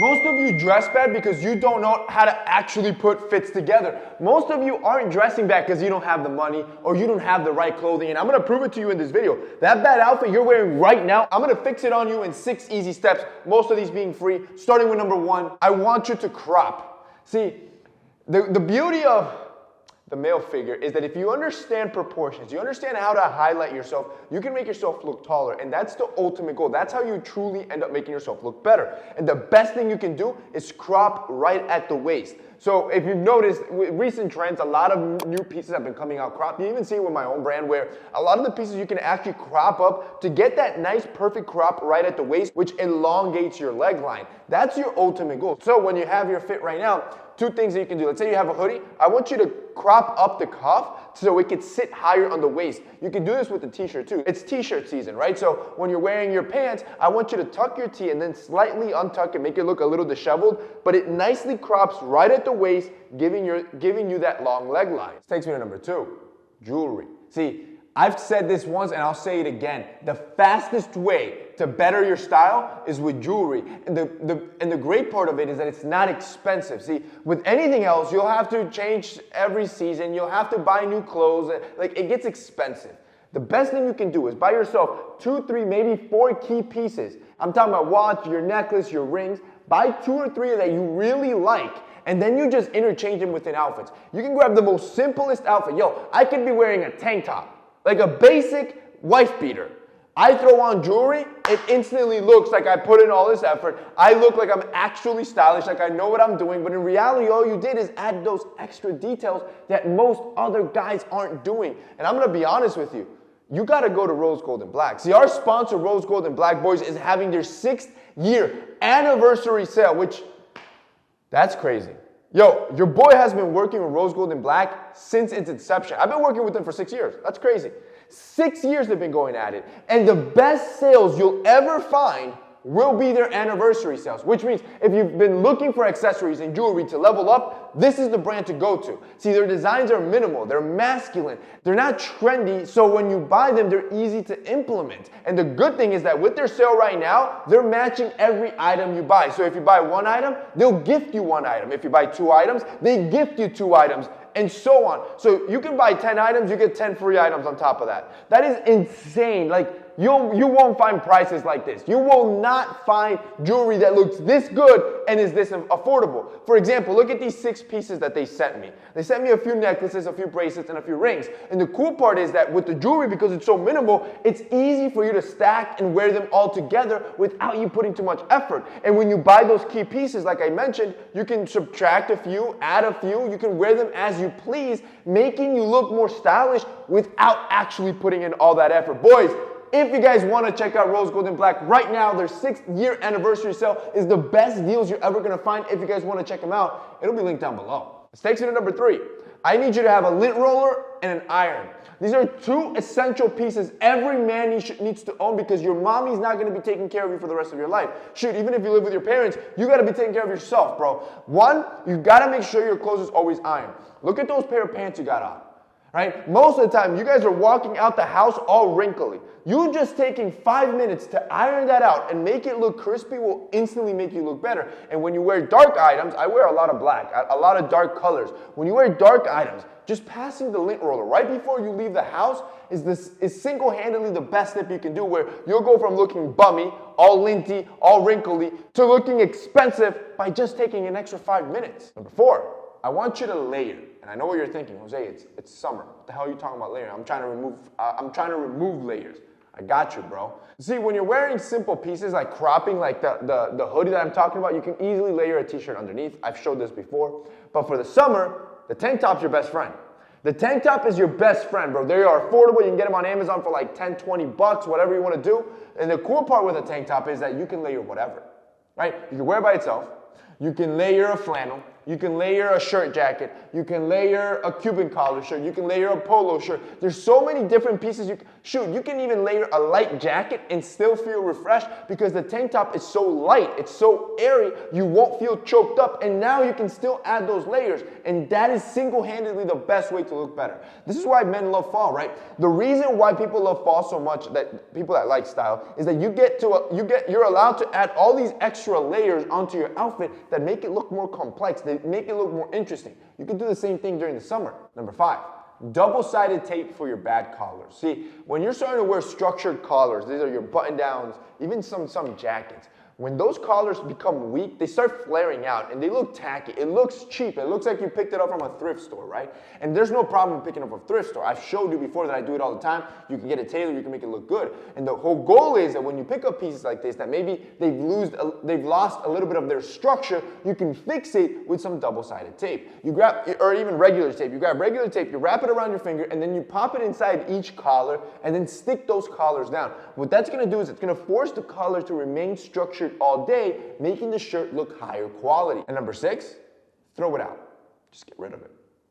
Most of you dress bad because you don't know how to actually put fits together. Most of you aren't dressing bad because you don't have the money or you don't have the right clothing. And I'm going to prove it to you in this video. That bad outfit you're wearing right now, I'm going to fix it on you in 6 easy steps, most of these being free. Starting with number 1, I want you to crop. See, the beauty of the male figure is that if you understand proportions, you understand how to highlight yourself, you can make yourself look taller. And that's the ultimate goal. That's how you truly end up making yourself look better. And the best thing you can do is crop right at the waist. So if you've noticed, with recent trends, a lot of new pieces have been coming out cropped. You even see it with my own brand where a lot of the pieces you can actually crop up to get that nice perfect crop right at the waist, which elongates your leg line. That's your ultimate goal. So when you have your fit right now, 2 things that you can do. Let's say you have a hoodie. I want you to crop up the cuff so it can sit higher on the waist. You can do this with the t-shirt too. It's t-shirt season, right? So when you're wearing your pants, I want you to tuck your tee and then slightly untuck it, make it look a little disheveled, but it nicely crops right at the waist, giving you that long leg line. This takes me to number 2, jewelry. See, I've said this once and I'll say it again. The fastest way to better your style is with jewelry. And the great part of it is that it's not expensive. See, with anything else, you'll have to change every season. You'll have to buy new clothes. Like, it gets expensive. The best thing you can do is buy yourself 2, 3, maybe 4 key pieces. I'm talking about watch, your necklace, your rings. Buy 2 or 3 that you really like. And then you just interchange them within outfits. You can grab the most simplest outfit. Yo, I could be wearing a tank top. Like a basic wife beater. I throw on jewelry, it instantly looks like I put in all this effort. I look like I'm actually stylish, like I know what I'm doing, but in reality, all you did is add those extra details that most other guys aren't doing. And I'm gonna be honest with you, you gotta go to Rose Gold and Black. See, our sponsor, Rose Gold and Black Boys, is having their 6th year anniversary sale, which, that's crazy. Yo, your boy has been working with Rose Gold and Black since its inception. I've been working with them for 6 years. That's crazy. 6 years they've been going at it. And the best sales you'll ever find will be their anniversary sales, which means if you've been looking for accessories and jewelry to level up, this is the brand to go to. See, their designs are minimal, they're masculine, they're not trendy, so when you buy them, they're easy to implement. And the good thing is that with their sale right now, they're matching every item you buy. So if you buy 1 item, they'll gift you 1 item. If you buy 2 items, they gift you 2 items. And so on. So you can buy 10 items, you get 10 free items on top of that. That is insane. Like, you won't find prices like this. You will not find jewelry that looks this good and is this affordable. For example, look at these 6 pieces that they sent me. They sent me a few necklaces, a few bracelets, and a few rings. And the cool part is that with the jewelry, because it's so minimal, it's easy for you to stack and wear them all together without you putting too much effort. And when you buy those key pieces, like I mentioned, you can subtract a few, add a few, you can wear them as you please, making you look more stylish without actually putting in all that effort. Boys, if you guys want to check out Rose Gold and Black right now, their 6th year anniversary sale is the best deals you're ever going to find. If you guys want to check them out, it'll be linked down below. This takes me to number 3. I need you to have a lint roller and an iron. These are 2 essential pieces every man needs to own because your mommy's not going to be taking care of you for the rest of your life. Shoot, even if you live with your parents, you got to be taking care of yourself, bro. 1, you got to make sure your clothes is always ironed. Look at those pair of pants you got on. Right? Most of the time, you guys are walking out the house all wrinkly. You just taking 5 minutes to iron that out and make it look crispy will instantly make you look better. And when you wear dark items, I wear a lot of black, a lot of dark colors. When you wear dark items, just passing the lint roller right before you leave the house is single-handedly the best tip you can do, where you'll go from looking bummy, all linty, all wrinkly, to looking expensive by just taking an extra 5 minutes. Number 4, I want you to layer. And I know what you're thinking, Jose, it's summer. What the hell are you talking about layering? I'm trying to remove layers. I got you, bro. See, when you're wearing simple pieces like cropping, like the hoodie that I'm talking about, you can easily layer a t-shirt underneath. I've showed this before. But for the summer, the tank top's your best friend. The tank top is your best friend, bro. They are affordable. You can get them on Amazon for like 10, 20 bucks, whatever you want to do. And the cool part with a tank top is that you can layer whatever, right? You can wear it by itself. You can layer a flannel. You can layer a shirt jacket. You can layer a Cuban collar shirt. You can layer a polo shirt. There's so many different pieces. You can even layer a light jacket and still feel refreshed because the tank top is so light. It's so airy. You won't feel choked up. And now you can still add those layers. And that is single-handedly the best way to look better. This is why men love fall, right? The reason why people love fall so much, that people that like style, is that you're allowed to add all these extra layers onto your outfit that make it look more complex. They make it look more interesting. You can do the same thing during the summer. Number 5, double-sided tape for your bad collars. See, when you're starting to wear structured collars, these are your button-downs, even some jackets, when those collars become weak, they start flaring out and they look tacky. It looks cheap. It looks like you picked it up from a thrift store, right? And there's no problem picking up a thrift store. I've showed you before that I do it all the time. You can get it tailored, you can make it look good. And the whole goal is that when you pick up pieces like this, that maybe they've lost a little bit of their structure, you can fix it with some double-sided tape. You grab, or even regular tape. You grab regular tape, you wrap it around your finger, and then you pop it inside each collar, and then stick those collars down. What that's gonna do is it's gonna force the collar to remain structured all day, making the shirt look higher quality. And number 6, throw it out. Just get rid of it.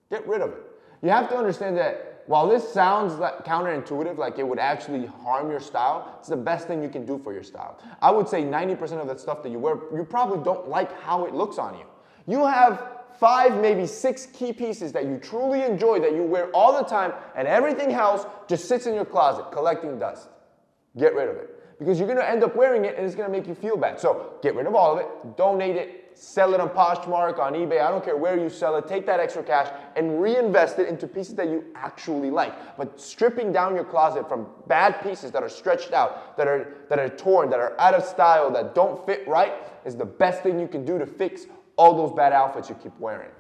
Get rid of it. You have to understand that while this sounds like counterintuitive, like it would actually harm your style, it's the best thing you can do for your style. I would say 90% of the stuff that you wear, you probably don't like how it looks on you. You have 5, maybe 6 key pieces that you truly enjoy, that you wear all the time, and everything else just sits in your closet collecting dust. Get rid of it. Because you're going to end up wearing it and it's going to make you feel bad. So get rid of all of it, donate it, sell it on Poshmark, on eBay, I don't care where you sell it, take that extra cash and reinvest it into pieces that you actually like. But stripping down your closet from bad pieces that are stretched out, that are torn, that are out of style, that don't fit right, is the best thing you can do to fix all those bad outfits you keep wearing.